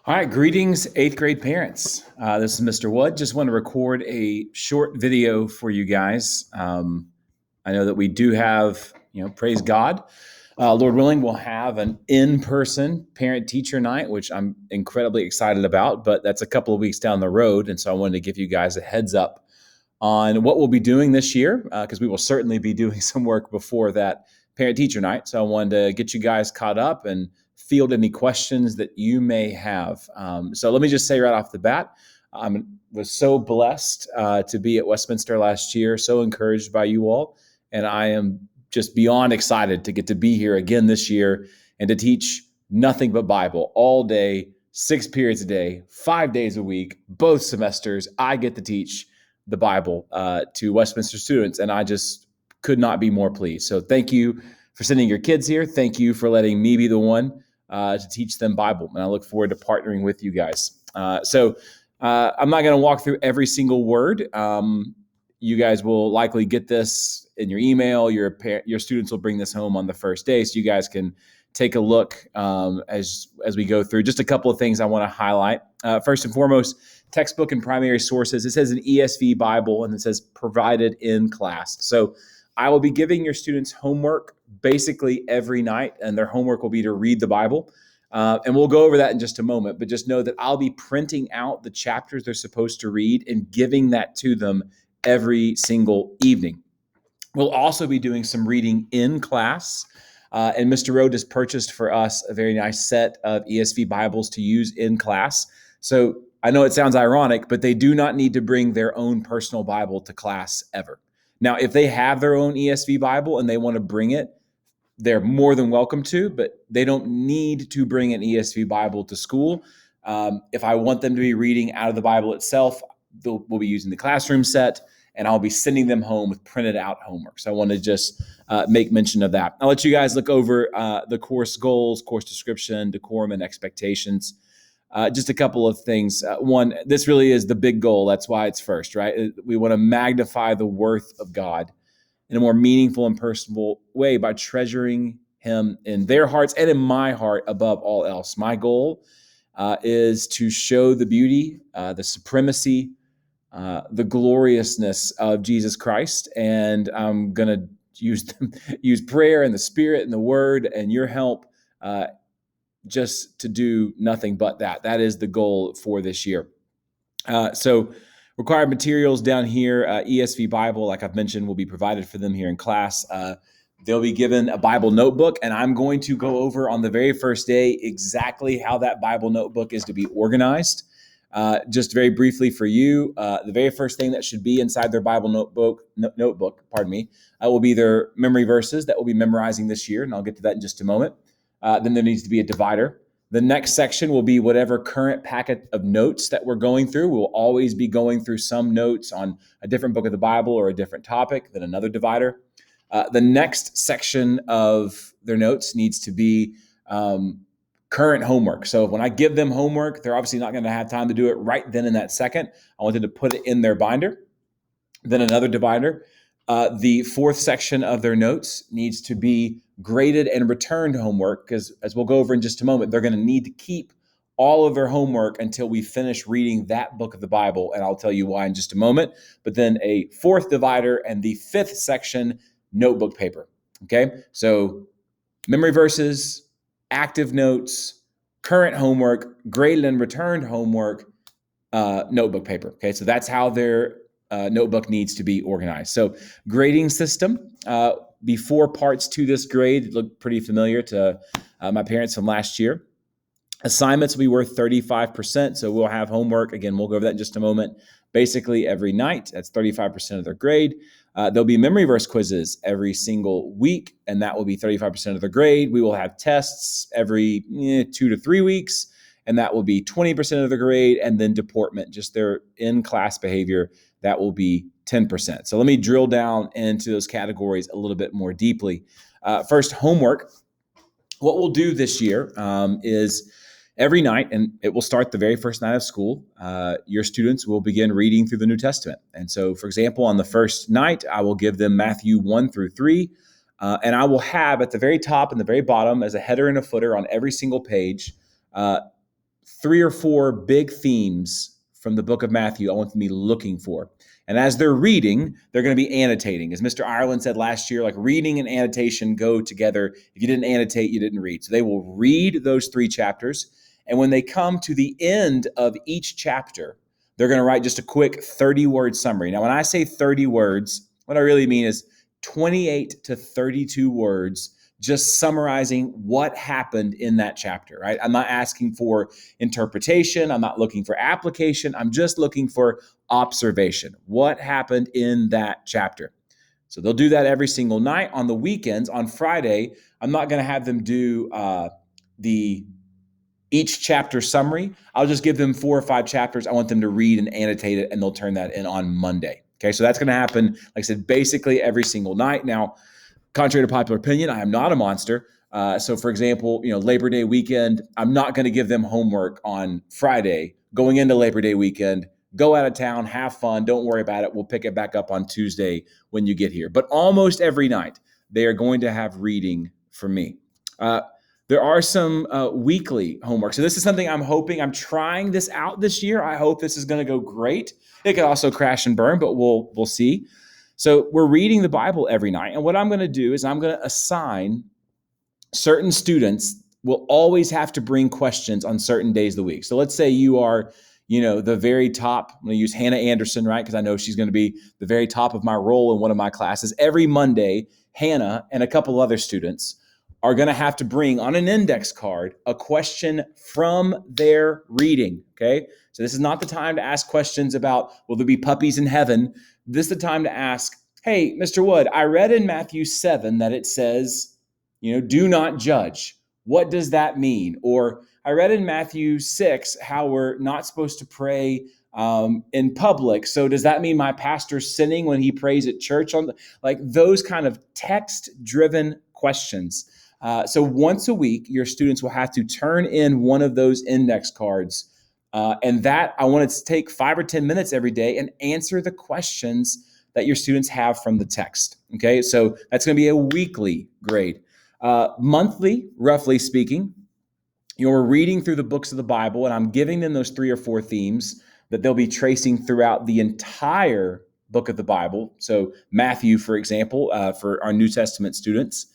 All right, greetings, eighth grade parents. This is Mr. Wood. Just want to record a short video for you guys. I know that we do have, praise God. Lord willing, we'll have an in-person parent-teacher night, which I'm incredibly excited about, but that's a couple of weeks down the road. And so I wanted to give you guys a heads up on what we'll be doing this year, because we will certainly be doing some work before that parent-teacher night. So I wanted to get you guys caught up and field any questions that you may have. So let me just say right off the bat, I was so blessed to be at Westminster last year, so encouraged by you all. And I am just beyond excited to get to be here again this year and to teach nothing but Bible all day, 6 periods a day, 5 days a week, both semesters. I get to teach the Bible to Westminster students, and I just could not be more pleased. So thank you for sending your kids here. Thank you for letting me be the one to teach them Bible, and I look forward to partnering with you guys. So I'm not going to walk through every single word. You guys will likely get this in your email. Your students will bring this home on the first day, so you guys can take a look as we go through. Just a couple of things I want to highlight. First and foremost, textbook and primary sources. It says an ESV Bible, and it says provided in class. So I will be giving your students homework basically every night, and their homework will be to read the Bible. And we'll go over that in just a moment, but just know that I'll be printing out the chapters they're supposed to read and giving that to them every single evening. We'll also be doing some reading in class. And Mr. Rode has purchased for us a very nice set of ESV Bibles to use in class. So I know it sounds ironic, but they do not need to bring their own personal Bible to class ever. Now, if they have their own ESV Bible and they want to bring it, they're more than welcome to, but they don't need to bring an ESV Bible to school. If I want them to be reading out of the Bible itself, we'll be using the classroom set, and I'll be sending them home with printed out homework. So I want to just make mention of that. I'll let you guys look over the course goals, course description, decorum, and expectations. Just a couple of things. One, this really is the big goal. That's why it's first, right? We want to magnify the worth of God in a more meaningful and personal way by treasuring him in their hearts and in my heart above all else. My goal is to show the beauty, the supremacy, the gloriousness of Jesus Christ. And I'm going to use prayer and the Spirit and the Word and your help just to do nothing but that. That is the goal for this year. So required materials down here, ESV Bible, like I've mentioned, will be provided for them here in class. They'll be given a Bible notebook, and I'm going to go over on the very first day exactly how that Bible notebook is to be organized. Just very briefly for you, the very first thing that should be inside their Bible notebook, will be their memory verses that we'll be memorizing this year, and I'll get to that in just a moment. Then there needs to be a divider. The next section will be whatever current packet of notes that we're going through. We'll always be going through some notes on a different book of the Bible or a different topic, then another divider. The next section of their notes needs to be current homework. So when I give them homework, they're obviously not going to have time to do it right then in that second. I wanted to put it in their binder. Then another divider. The fourth section of their notes needs to be graded and returned homework, because as we'll go over in just a moment, they're going to need to keep all of their homework until we finish reading that book of the Bible, and I'll tell you why in just a moment. But then a fourth divider and the fifth section, notebook paper. Okay, so memory verses, active notes, current homework, graded and returned homework, notebook paper. Okay, so that's how their notebook needs to be organized. So grading system, the 4 parts to this grade look pretty familiar to my parents from last year. Assignments will be worth 35%. So we'll have homework. Again, we'll go over that in just a moment. Basically every night, that's 35% of their grade. There'll be memory verse quizzes every single week, and that will be 35% of their grade. We will have tests every 2 to 3 weeks, and that will be 20% of the grade. And then deportment, just their in-class behavior, that will be 10%. So let me drill down into those categories a little bit more deeply. First, homework. What we'll do this year is every night, and it will start the very first night of school, your students will begin reading through the New Testament. And so, for example, on the first night, I will give them Matthew 1 through 3, and I will have at the very top and the very bottom, as a header and a footer on every single page, 3 or 4 big themes from the book of Matthew I want them to be looking for. And as they're reading, they're going to be annotating. As Mr. Ireland said last year, like reading and annotation go together. If you didn't annotate, you didn't read. So they will read those 3 chapters. And when they come to the end of each chapter, they're going to write just a quick 30-word summary. Now, when I say 30 words, what I really mean is 28 to 32 words just summarizing what happened in that chapter, right? I'm not asking for interpretation. I'm not looking for application. I'm just looking for observation. What happened in that chapter? So they'll do that every single night. On the weekends, on Friday, I'm not going to have them do the each chapter summary. I'll just give them 4 or 5 chapters. I want them to read and annotate it, and they'll turn that in on Monday. Okay, so that's going to happen, like I said, basically every single night. Now, contrary to popular opinion, I am not a monster. So, for example, Labor Day weekend, I'm not going to give them homework on Friday going into Labor Day weekend. Go out of town, have fun, don't worry about it. We'll pick it back up on Tuesday when you get here. But almost every night, they are going to have reading from me. There are some weekly homework. So this is something I'm trying this out this year. I hope this is going to go great. It could also crash and burn, but we'll see. So we're reading the Bible every night. And what I'm going to do is I'm going to assign certain students will always have to bring questions on certain days of the week. So let's say you are, the very top. I'm going to use Hannah Anderson, right? Because I know she's going to be the very top of my role in one of my classes. Every Monday, Hannah and a couple other students are going to have to bring on an index card a question from their reading, okay? So this is not the time to ask questions about, will there be puppies in heaven? This is the time to ask, hey, Mr. Wood, I read in Matthew 7 that it says, do not judge. What does that mean? Or I read in Matthew 6 how we're not supposed to pray in public. So does that mean my pastor's sinning when he prays at church? Like those kind of text-driven questions. So once a week, your students will have to turn in one of those index cards. And that I want it to take 5 or 10 minutes every day and answer the questions that your students have from the text. Okay, so that's going to be a weekly grade. Monthly, roughly speaking, we're reading through the books of the Bible, and I'm giving them those 3 or 4 themes that they'll be tracing throughout the entire book of the Bible. So Matthew, for example, for our New Testament students.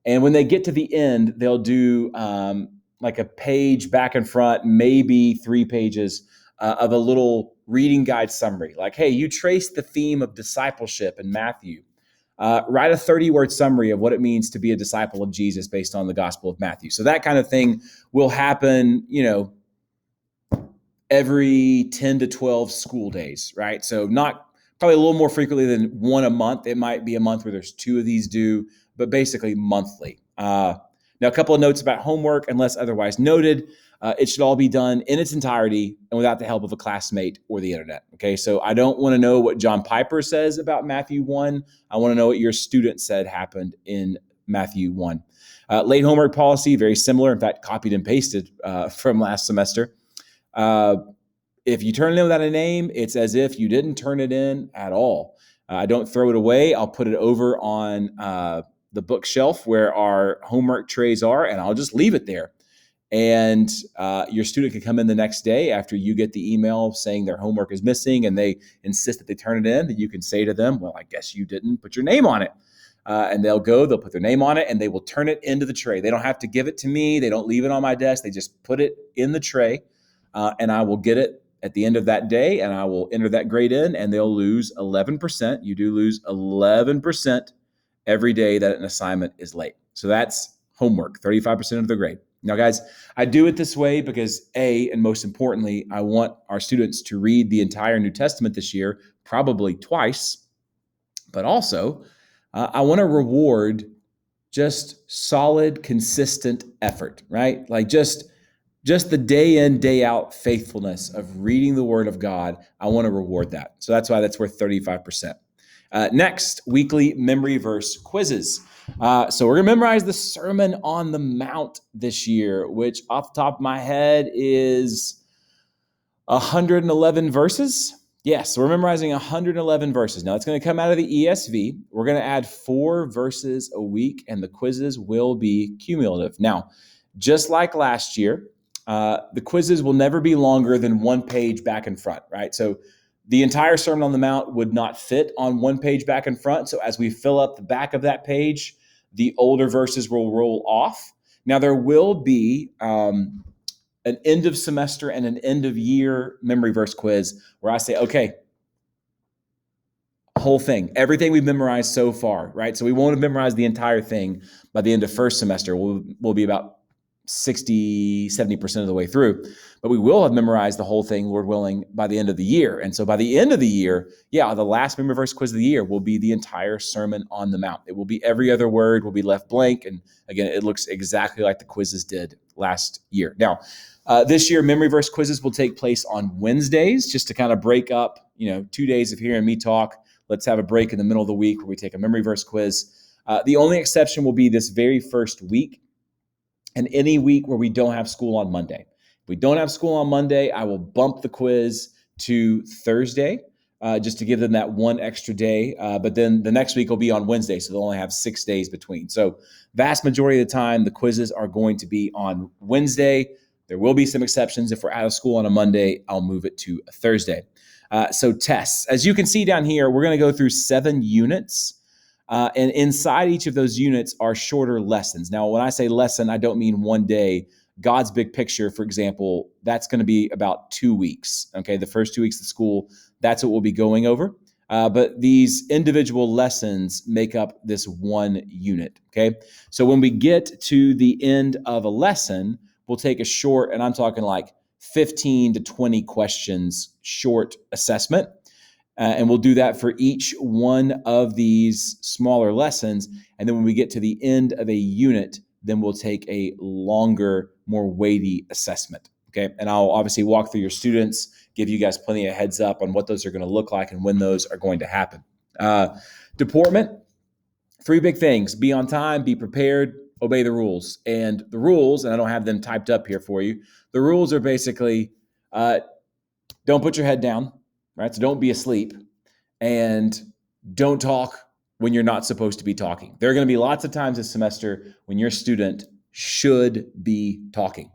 And when they get to the end, they'll do like a page back and front, maybe 3 pages of a little reading guide summary. Like, hey, you traced the theme of discipleship in Matthew. Write a 30-word summary of what it means to be a disciple of Jesus based on the Gospel of Matthew. So that kind of thing will happen, every 10 to 12 school days, right? So not probably a little more frequently than one a month. It might be a month where there's 2 of these due, but basically monthly. Now, a couple of notes about homework, unless otherwise noted. It should all be done in its entirety and without the help of a classmate or the internet. Okay, so I don't want to know what John Piper says about Matthew 1. I want to know what your student said happened in Matthew 1. Late homework policy, very similar. In fact, copied and pasted from last semester. If you turn it in without a name, it's as if you didn't turn it in at all. I don't throw it away. I'll put it over on the bookshelf where our homework trays are, and I'll just leave it there. And your student can come in the next day after you get the email saying their homework is missing and they insist that they turn it in, that you can say to them, well, I guess you didn't put your name on it. And they'll put their name on it, and they will turn it into the tray. They don't have to give it to me. They don't leave it on my desk. They just put it in the tray, and I will get it at the end of that day, and I will enter that grade in, and they'll lose 11%. You do lose 11% every day that an assignment is late. So that's homework, 35% of the grade. Now, guys, I do it this way because and most importantly, I want our students to read the entire New Testament this year, probably twice, but also I want to reward just solid, consistent effort, right? Like just the day in, day out faithfulness of reading the Word of God. I want to reward that. So that's why that's worth 35%. Next, weekly memory verse quizzes. So we're going to memorize the Sermon on the Mount this year, which off the top of my head is 111 verses. Yes, so we're memorizing 111 verses. Now, it's going to come out of the ESV. We're going to add 4 verses a week, and the quizzes will be cumulative. Now, just like last year, The quizzes will never be longer than one page back and front, right? So the entire Sermon on the Mount would not fit on one page back and front. So as we fill up the back of that page, the older verses will roll off. Now, there will be an end of semester and an end of year memory verse quiz where I say, okay, whole thing, everything we've memorized so far, right? So we won't have memorized the entire thing by the end of first semester. We'll be about 60, 70% of the way through, but we will have memorized the whole thing, Lord willing, by the end of the year. And so by the end of the year, the last memory verse quiz of the year will be the entire Sermon on the Mount. It will be every other word will be left blank. And again, it looks exactly like the quizzes did last year. Now, this year, memory verse quizzes will take place on Wednesdays, just to kind of break up, 2 days of hearing me talk. Let's have a break in the middle of the week where we take a memory verse quiz. The only exception will be this very first week and any week where we don't have school on Monday. If we don't have school on Monday, I will bump the quiz to Thursday just to give them that one extra day. But then the next week will be on Wednesday, so they'll only have 6 days between. So vast majority of the time, the quizzes are going to be on Wednesday. There will be some exceptions. If we're out of school on a Monday, I'll move it to a Thursday. So tests. As you can see down here, we're going to go through 7 units. And inside each of those units are shorter lessons. Now, when I say lesson, I don't mean one day. God's big picture, for example, that's going to be about 2 weeks. Okay, the first 2 weeks of school, that's what we'll be going over. But these individual lessons make up this one unit. Okay, so when we get to the end of a lesson, we'll take a short, and I'm talking like 15 to 20 questions short assessment. And we'll do that for each one of these smaller lessons. And then when we get to the end of a unit, then we'll take a longer, more weighty assessment. Okay. And I'll obviously walk through your students, give you guys plenty of heads up on what those are going to look like and when those are going to happen. Deportment, 3 big things: be on time, be prepared, obey the rules. And the rules, and I don't have them typed up here for you, the rules are basically don't put your head down, right? So don't be asleep, and don't talk when you're not supposed to be talking. There are going to be lots of times this semester when your student should be talking,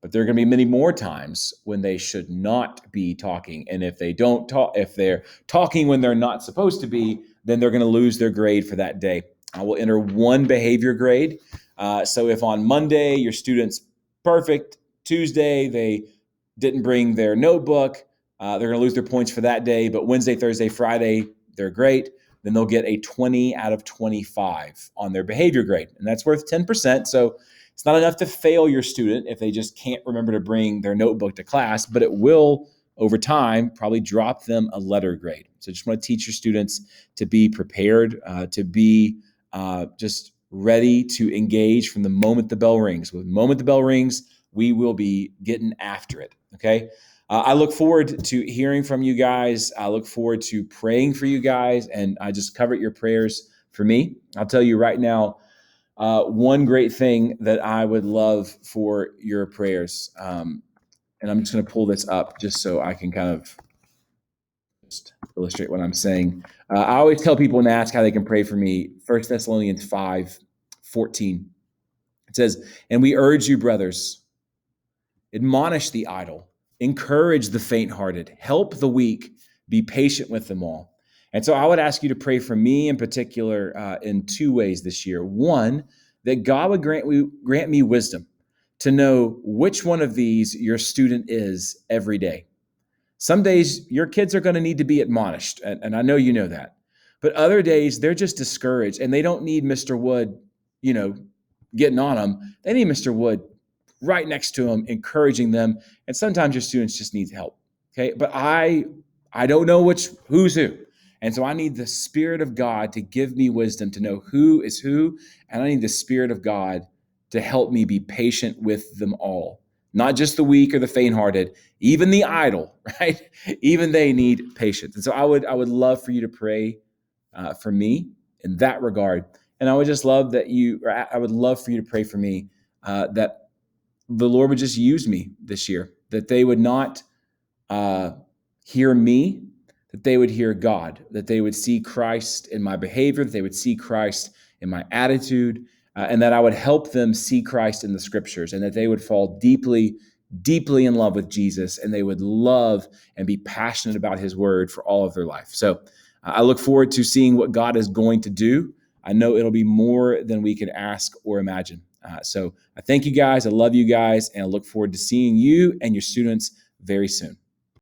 but there are going to be many more times when they should not be talking. And if they don't talk, if they're talking when they're not supposed to be, then they're going to lose their grade for that day. I will enter 1 behavior grade. So if on Monday your student's perfect, Tuesday they didn't bring their notebook, they're going to lose their points for that day. But Wednesday, Thursday, Friday, they're great. Then they'll get a 20 out of 25 on their behavior grade. And that's worth 10%. So it's not enough to fail your student if they just can't remember to bring their notebook to class, but it will, over time, probably drop them a letter grade. So just want to teach your students to be prepared, to be just ready to engage from the moment the bell rings. With the moment the bell rings, we will be getting after it, okay? I look forward to hearing from you guys. I look forward to praying for you guys, and I just covet your prayers for me. I'll tell you right now, one great thing that I would love for your prayers, and I'm just going to pull this up just so I can kind of just illustrate what I'm saying. I always tell people and ask how they can pray for me. 1 Thessalonians 5:14. It says, "And we urge you, brothers, admonish the idle, encourage the faint-hearted, help the weak, be patient with them all." And so I would ask you to pray for me in particular in 2 ways this year. One, that God would grant me wisdom to know which one of these your student is every day. Some days your kids are going to need to be admonished, and I know you know that. But other days they're just discouraged, and they don't need Mr. Wood, getting on them. They need Mr. Wood right next to them, encouraging them. And sometimes your students just need help. Okay. But I don't know who's who. And so I need the Spirit of God to give me wisdom to know who is who. And I need the Spirit of God to help me be patient with them all. Not just the weak or the faint-hearted, even the idle, right? Even they need patience. And so I would love for you to pray for me in that regard. And I would just love I would love for you to pray for me that the Lord would just use me this year, that they would not hear me, that they would hear God, that they would see Christ in my behavior, that they would see Christ in my attitude, and that I would help them see Christ in the scriptures, and that they would fall deeply deeply in love with Jesus, and they would love and be passionate about his word for all of their life. So I look forward to seeing what God is going to do. I know it'll be more than we could ask or imagine. So I thank you guys. I love you guys, and I look forward to seeing you and your students very soon.